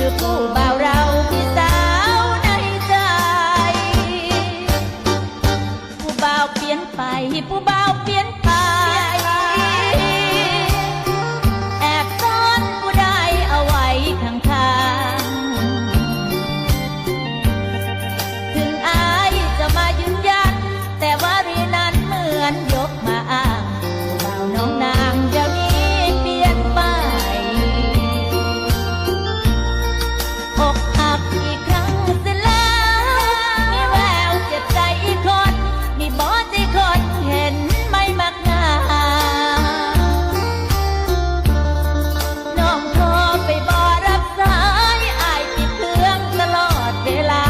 คือผู้บ่าวเราพี่สาวในใจผู้บ่าวเปลี่ยนไปผู้บ่าวเปลี่ยนไปแอบซ่อนผู้ใดเอาไว้ข้างๆถึงอายจะมายืนยันแต่ว่ารีนั้นเหมือนยกมาอ้างผู้บ่าวน้องนางเดี๋ยวนี้เปลี่ยนไปอกหักอีกครั้งเสียแล้วมีแววเจ็บใจอีกคนมีบ่ใจคนเห็นไม่มักหน้าน้องโทรไปบ่รับสายอายปิดเครื่องตลอดเวลา